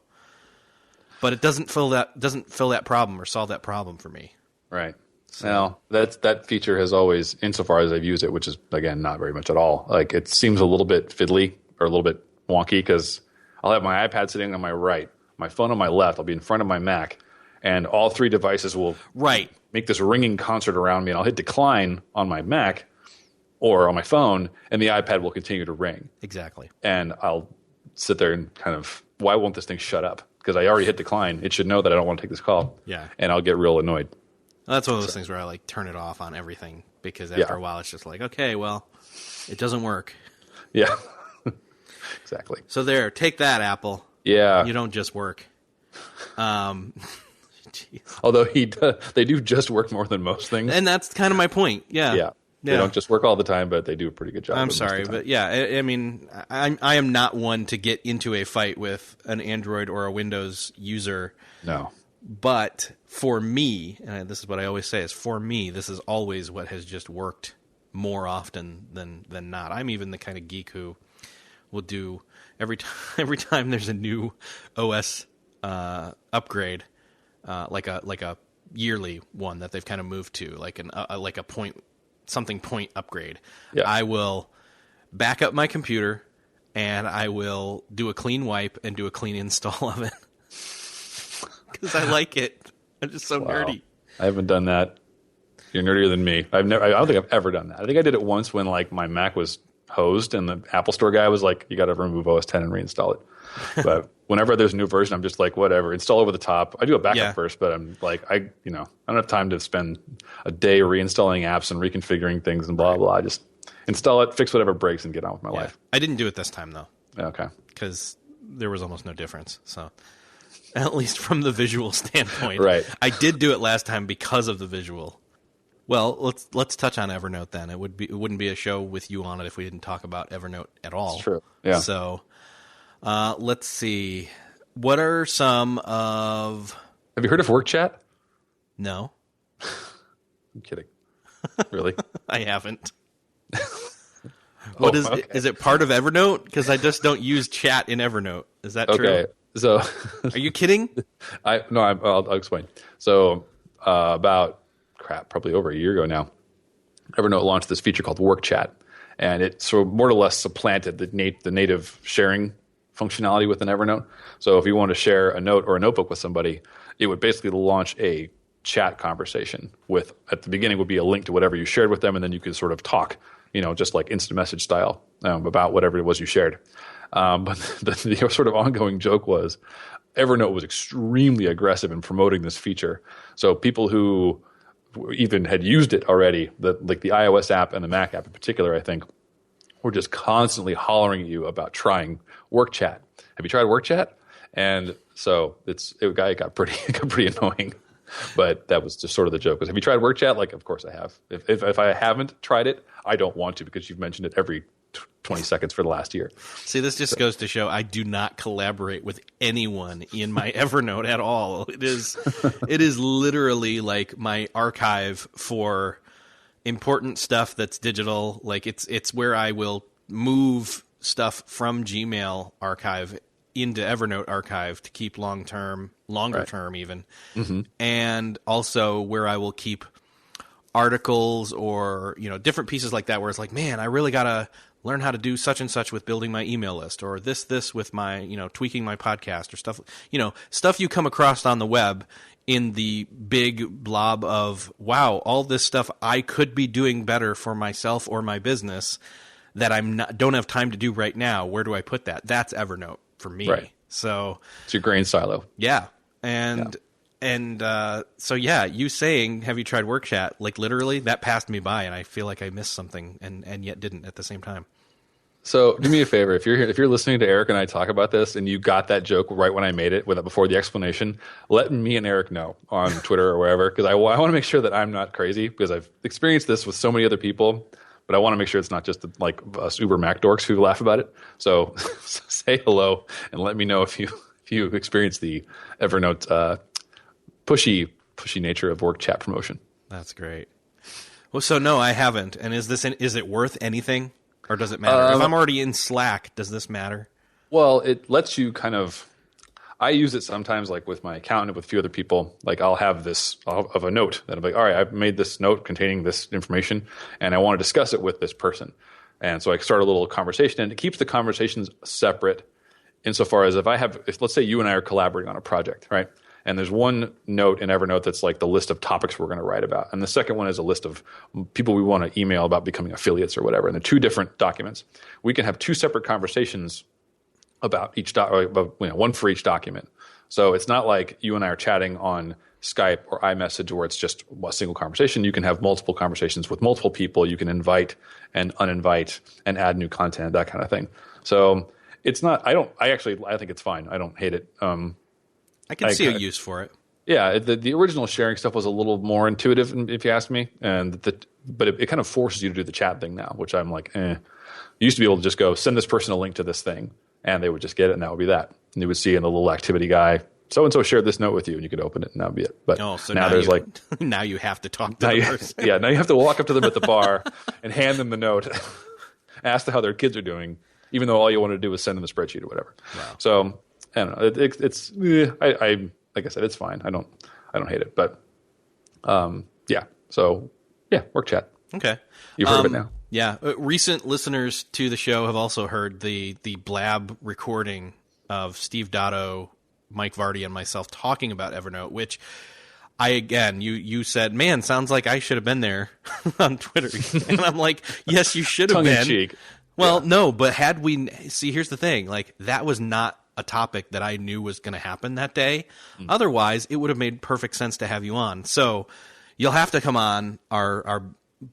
but it doesn't fill that problem or solve that problem for me. Right. So. Now that feature has always, insofar as I've used it, which is again not very much at all. It seems a little bit fiddly or a little bit wonky because I'll have my iPad sitting on my right, my phone on my left. I'll be in front of my Mac, and all 3 devices will make this ringing concert around me, and I'll hit decline on my Mac or on my phone, and the iPad will continue to ring. Exactly. And I'll sit there and kind of, why won't this thing shut up? Because I already hit decline. It should know that I don't want to take this call. Yeah. And I'll get real annoyed. Well, that's one of those things where I turn it off on everything, because after a while it's just okay, well, it doesn't work. Yeah. Exactly. So take that, Apple. Yeah. You don't just work. Although they do just work more than most things. And that's kind of my point. Yeah. Yeah. They don't just work all the time, but they do a pretty good job. I'm sorry, but I mean, I am not one to get into a fight with an Android or a Windows user. No. But for me, and this is what I always say, is for me, this is always what has just worked more often than not. I'm even the kind of geek who will do every time there's a new OS upgrade, like a yearly one that they've kind of moved to, like a point upgrade. Yeah. I will back up my computer and I will do a clean wipe and do a clean install of it because I like it. I'm just so nerdy. I haven't done that. You're nerdier than me. I don't think I've ever done that. I think I did it once when my Mac was hosed, and the Apple Store guy was like, "You got to remove OS 10 and reinstall it." But whenever there's a new version, I'm just like, whatever, install over the top. I do a backup first, but I'm like, I don't have time to spend a day reinstalling apps and reconfiguring things and blah blah. I just install it, fix whatever breaks, and get on with my life. I didn't do it this time though. Okay, because there was almost no difference. So at least from the visual standpoint, right? I did do it last time because of the visual. Well, let's touch on Evernote then. It wouldn't be a show with you on it if we didn't talk about Evernote at all. That's true. Yeah. So. Let's see. What are some of... Have you heard of Work Chat? No. I'm kidding. Really? I haven't. Okay. Is it part of Evernote? Because I just don't use chat in Evernote. Is that true? Okay. So... Are you kidding? I'll explain. So probably over a year ago now, Evernote launched this feature called Work Chat. And it sort of more or less supplanted the native sharing functionality within Evernote. So if you want to share a note or a notebook with somebody, it would basically launch a chat conversation with, at the beginning would be a link to whatever you shared with them, and then you could sort of talk, just like instant message style about whatever it was you shared. But the sort of ongoing joke was Evernote was extremely aggressive in promoting this feature. So people who even had used it already, like the iOS app and the Mac app in particular, I think, were just constantly hollering at you about trying Work Chat. Have you tried Work Chat? And so it got pretty annoying. But that was just sort of the joke. Was, have you tried Work Chat? Like, of course I have. If I haven't tried it, I don't want to because you've mentioned it every 20 seconds for the last year. See, this just goes to show I do not collaborate with anyone in my Evernote at all. It is literally like my archive for important stuff that's digital. Like it's where I will move stuff from Gmail archive into Evernote archive to keep longer term even. Mm-hmm. And also where I will keep articles or, different pieces like that where it's like, man, I really got to learn how to do such and such with building my email list, or this with my, tweaking my podcast, or stuff you come across on the web in the big blob of, wow, all this stuff I could be doing better for myself or my business that don't have time to do right now. Where do I put that? That's Evernote for me. Right. So it's your grain silo. Yeah. So you saying, have you tried Work Chat? Like literally that passed me by and I feel like I missed something and yet didn't at the same time. So do me a favor, if you're listening to Eric and I talk about this and you got that joke right when I made it before the explanation, let me and Eric know on Twitter or wherever, because I want to make sure that I'm not crazy, because I've experienced this with so many other people, but I want to make sure it's not just like us Uber Mac dorks who laugh about it. So say hello and let me know if you experience the Evernote pushy nature of Work Chat promotion. That's great. Well, so no, I haven't. And is it worth anything? Or does it matter? If I'm already in Slack, does this matter? Well, it lets you I use it sometimes like with my accountant, with a few other people. Like I'll have of a note that I'm like, all right, I've made this note containing this information and I want to discuss it with this person. And so I start a little conversation, and it keeps the conversations separate insofar as if let's say you and I are collaborating on a project, right? And there's one note in Evernote that's like the list of topics we're going to write about. And the second one is a list of people we want to email about becoming affiliates or whatever. And they're two different documents. We can have two separate conversations about each one for each document. So it's not like you and I are chatting on Skype or iMessage where it's just a single conversation. You can have multiple conversations with multiple people. You can invite and uninvite and add new content, that kind of thing. So it's not, I think it's fine. I don't hate it. I can see a use for it. Yeah, the original sharing stuff was a little more intuitive, if you ask me, but it kind of forces you to do the chat thing now, which I'm like, You used to be able to just go send this person a link to this thing, and they would just get it, and that would be that. And you would see in the little activity guy, so and so shared this note with you, and you could open it, and that would be it. But so now there's now you have to talk to the person. Yeah, now you have to walk up to them at the bar and hand them the note, ask them how their kids are doing, even though all you want to do is send them the spreadsheet or whatever. Wow. So I don't know. It's like I said, it's fine. I don't hate it, but yeah. So yeah, Work Chat. Okay, you've heard of it now. Yeah, recent listeners to the show have also heard the blab recording of Steve Dotto, Mike Vardy, and myself talking about Evernote, which you said, man, sounds like I should have been there on Twitter, and I'm like, yes, you should have been. Tongue in cheek. Well, no, but had we see, here's the thing, like that was not a topic that I knew was going to happen that day. Otherwise, it would have made perfect sense to have you on. So you'll have to come on our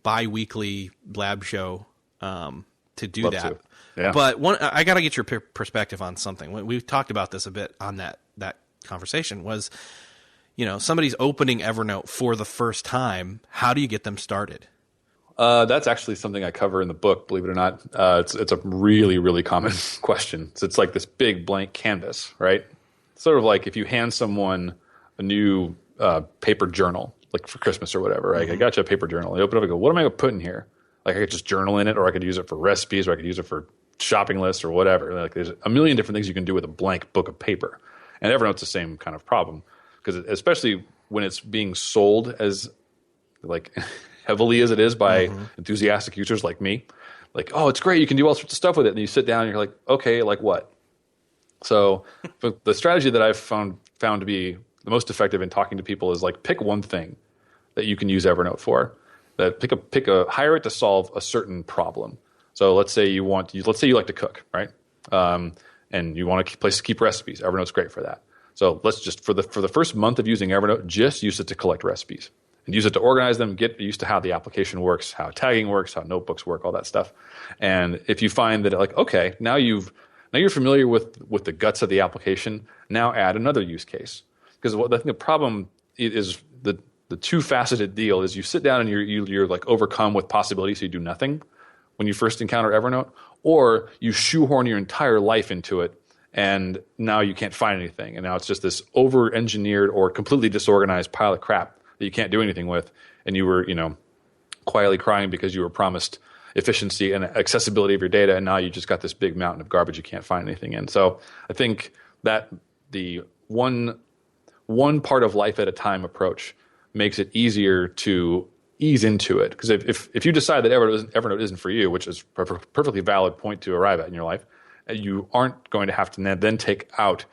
bi-weekly blab show to do Love that. to. Yeah. But I got to get your perspective on something. We've talked about this a bit on that conversation was, somebody's opening Evernote for the first time. How do you get them started? That's actually something I cover in the book, believe it or not. It's a really, really common question. So it's like this big blank canvas, right? Sort of like if you hand someone a new paper journal, like for Christmas or whatever, right? I got you a paper journal. I open it up and go, what am I going to put in here? Like I could just journal in it, or I could use it for recipes, or I could use it for shopping lists or whatever. Like there's a million different things you can do with a blank book of paper. And Evernote's the same kind of problem, because especially when it's being sold as like heavily as it is by enthusiastic users like me, like, oh, it's great, you can do all sorts of stuff with it. And you sit down and you're like, okay, like what? So the strategy that I've found to be the most effective in talking to people is like pick one thing that you can use Evernote for. That hire it to solve a certain problem. So let's say you like to cook, right? And you want a place to keep recipes. Evernote's great for that. So let's just for the first month of using Evernote, just use it to collect recipes and use it to organize them, get used to how the application works, how tagging works, how notebooks work, all that stuff. And if you find that like, okay, now you're familiar with the guts of the application, now add another use case. Because I think the problem is the two-faceted deal is you sit down and you're like overcome with possibilities, so you do nothing when you first encounter Evernote, or you shoehorn your entire life into it and now you can't find anything. And now it's just this over-engineered or completely disorganized pile of crap that you can't do anything with. And you were, quietly crying because you were promised efficiency and accessibility of your data, and now you just got this big mountain of garbage you can't find anything in. So I think that the one part of life at a time approach makes it easier to ease into it. Because if you decide that Evernote isn't for you, which is a perfectly valid point to arrive at in your life, you aren't going to have to then take out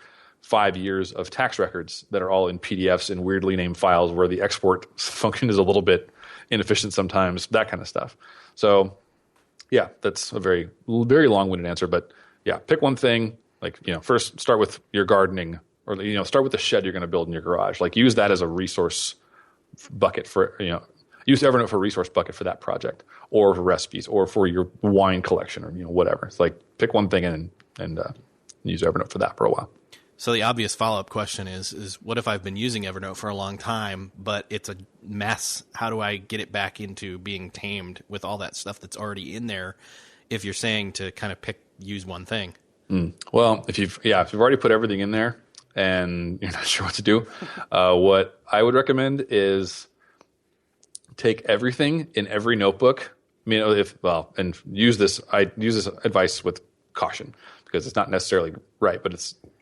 5 years of tax records that are all in PDFs and weirdly named files where the export function is a little bit inefficient sometimes, that kind of stuff. So yeah, that's a very, very long-winded answer. But yeah, pick one thing. Like, first start with your gardening, or, start with the shed you're going to build in your garage. Like use that as a resource bucket for, use Evernote for a resource bucket for that project, or for recipes, or for your wine collection, or whatever. It's like pick one thing and use Evernote for that for a while. So the obvious follow-up question is what if I've been using Evernote for a long time, but it's a mess? How do I get it back into being tamed with all that stuff that's already in there? If you're saying to kind of use one thing. Well, if you've already put everything in there and you're not sure what to do, what I would recommend is take everything in every notebook. And use this advice with caution, because it's not necessarily right. But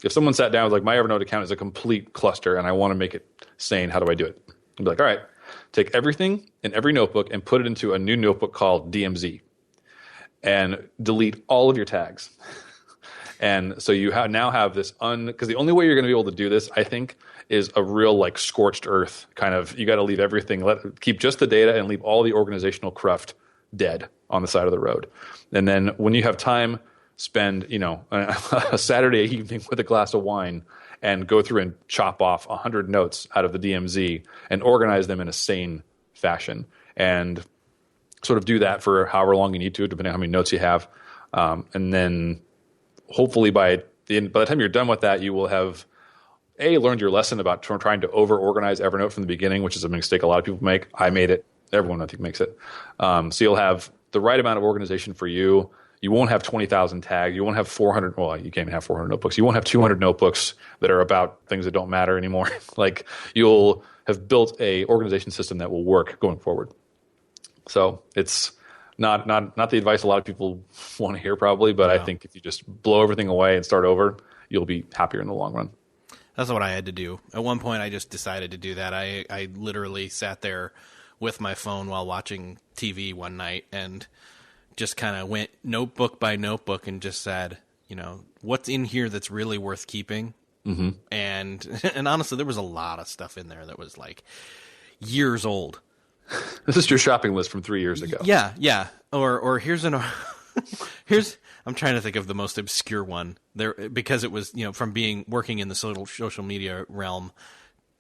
if someone sat down with like, my Evernote account is a complete cluster and I want to make it sane, how do I do it? I'd be like, all right, take everything in every notebook and put it into a new notebook called DMZ, and delete all of your tags. And so you now have this because the only way you're going to be able to do this, I think, is a real like scorched earth kind of. You got to leave everything, keep just the data, and leave all the organizational cruft dead on the side of the road. And then when you have time, spend a Saturday evening with a glass of wine and go through and chop off 100 notes out of the DMZ and organize them in a sane fashion, and sort of do that for however long you need to, depending on how many notes you have, and then hopefully by the time you're done with that, you will have learned your lesson about trying to over-organize Evernote from the beginning, which is a mistake a lot of people make. I made it. Everyone, I think, makes it. So you'll have the right amount of organization for you. You won't have 20,000 tags. You won't have 400. Well, you can't even have 400 notebooks. You won't have 200 notebooks that are about things that don't matter anymore. Like you'll have built a organization system that will work going forward. So it's not the advice a lot of people want to hear probably, but I think if you just blow everything away and start over, you'll be happier in the long run. That's what I had to do. At one point, I just decided to do that. I literally sat there with my phone while watching TV one night and just kind of went notebook by notebook and just said, what's in here that's really worth keeping? Mm-hmm. And honestly, there was a lot of stuff in there that was like years old. This is your shopping list from 3 years ago. Yeah. Or here's an I'm trying to think of the most obscure one there, because it was, from working in the social media realm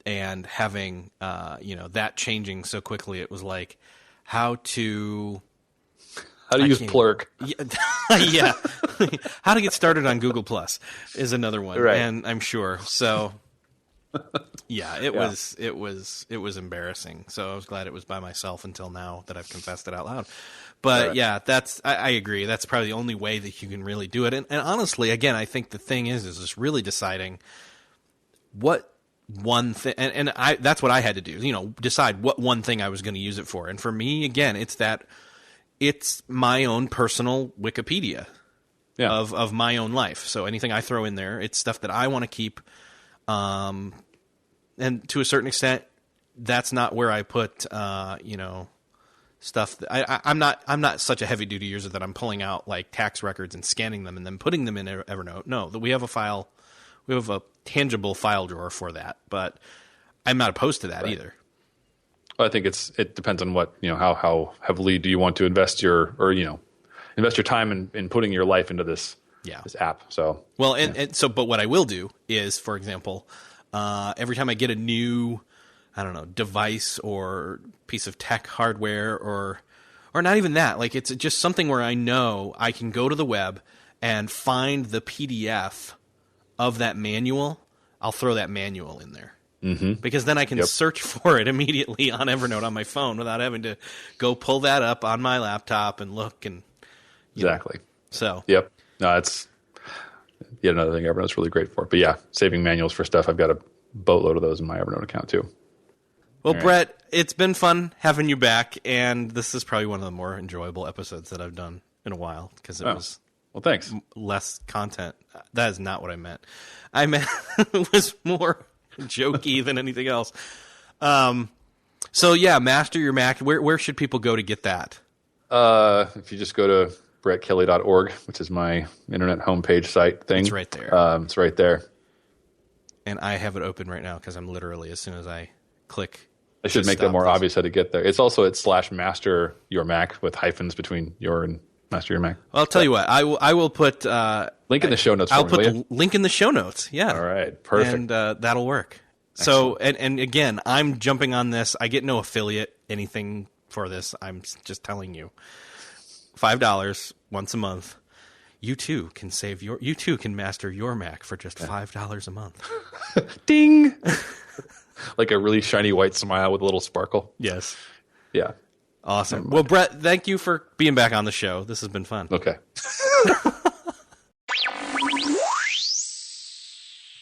and having, that changing so quickly. It was like how to use Plurk. Yeah. How to get started on Google Plus is another one. Right. And I'm sure. So yeah, it was embarrassing. So I was glad it was by myself until now that I've confessed it out loud. But yeah, I agree. That's probably the only way that you can really do it. And honestly, again, I think the thing is just really deciding what one thing, and that's what I had to do, decide what one thing I was going to use it for. And for me, again, it's my own personal Wikipedia of my own life. So anything I throw in there, it's stuff that I want to keep. And to a certain extent, that's not where I put, stuff that I'm not such a heavy duty user that I'm pulling out like tax records and scanning them and then putting them in Evernote. No, that we have a tangible file drawer for that, but I'm not opposed to that either. Well, I think it depends on what, how heavily do you want to invest your time in putting your life into this app. So, well, but what I will do is, for example, every time I get a new, I don't know, device or piece of tech hardware or not even that, like it's just something where I know I can go to the web and find the PDF of that manual, I'll throw that manual in there. Mm-hmm. Because then I can search for it immediately on Evernote on my phone without having to go pull that up on my laptop and look and exactly. So yep, no, it's yet another thing Evernote's really great for. But yeah, saving manuals for stuff, I've got a boatload of those in my Evernote account too. Well, right. Brett, it's been fun having you back, and this is probably one of the more enjoyable episodes that I've done in a while because it was thanks. Less content. That is not what I meant. I meant it was more jokey than anything else. So yeah, Master Your Mac. Where should people go to get that? If you just go to brettkelly.org, which is my internet homepage site thing. It's right there. It's right there. And I have it open right now because I'm literally, as soon as I click. I should make that more obvious how to get there. It's also at /master your Mac with hyphens between your and Master Your Mac. Well, I'll tell you what. I will put link in the show notes. I'll put the link in the show notes. Yeah. All right. Perfect. And that'll work. Excellent. So and again, I'm jumping on this. I get no affiliate anything for this. I'm just telling you, $5 once a month. You too can master your Mac for just $5 a month. Ding. Like a really shiny white smile with a little sparkle. Yes. Yeah. Awesome. Well, Brett, thank you for being back on the show. This has been fun. Okay.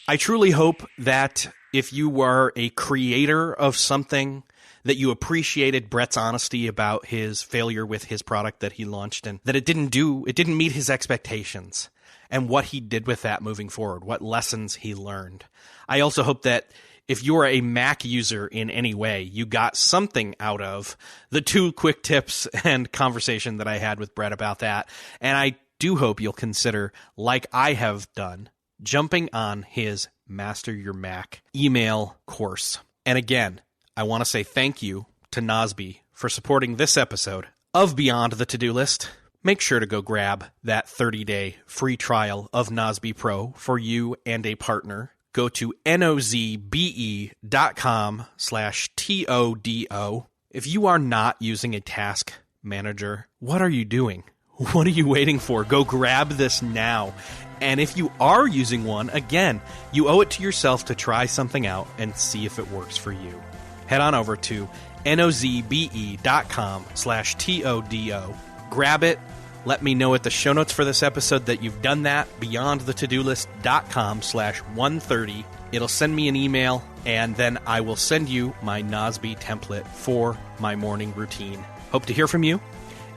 I truly hope that if you were a creator of something, that you appreciated Brett's honesty about his failure with his product that he launched and that it didn't meet his expectations and what he did with that moving forward, what lessons he learned. I also hope that if you're a Mac user in any way, you got something out of the 2 quick tips and conversation that I had with Brett about that. And I do hope you'll consider, like I have done, jumping on his Master Your Mac email course. And again, I want to say thank you to Nosby for supporting this episode of Beyond the To-Do List. Make sure to go grab that 30-day free trial of Nosby Pro for you and a partner. Go to nozbe.com/TODO. If you are not using a task manager, what are you doing? What are you waiting for? Go grab this now. And if you are using one, again, you owe it to yourself to try something out and see if it works for you. Head on over to nozbe.com/TODO. Grab it. Let me know at the show notes for this episode that you've done that. beyondthetodolist.com/130. It'll send me an email, and then I will send you my Nosby template for my morning routine. Hope to hear from you,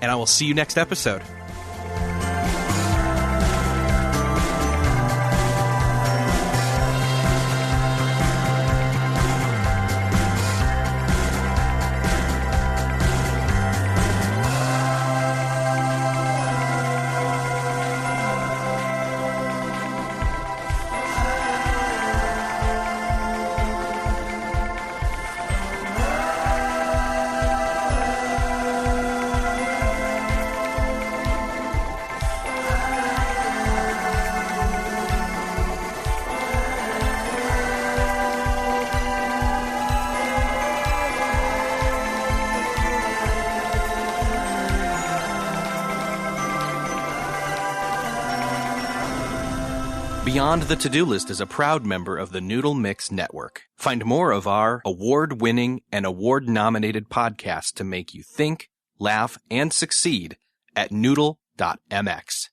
and I will see you next episode. Beyond the To-Do List is a proud member of the Noodle Mix Network. Find more of our award-winning and award-nominated podcasts to make you think, laugh, and succeed at noodle.mx.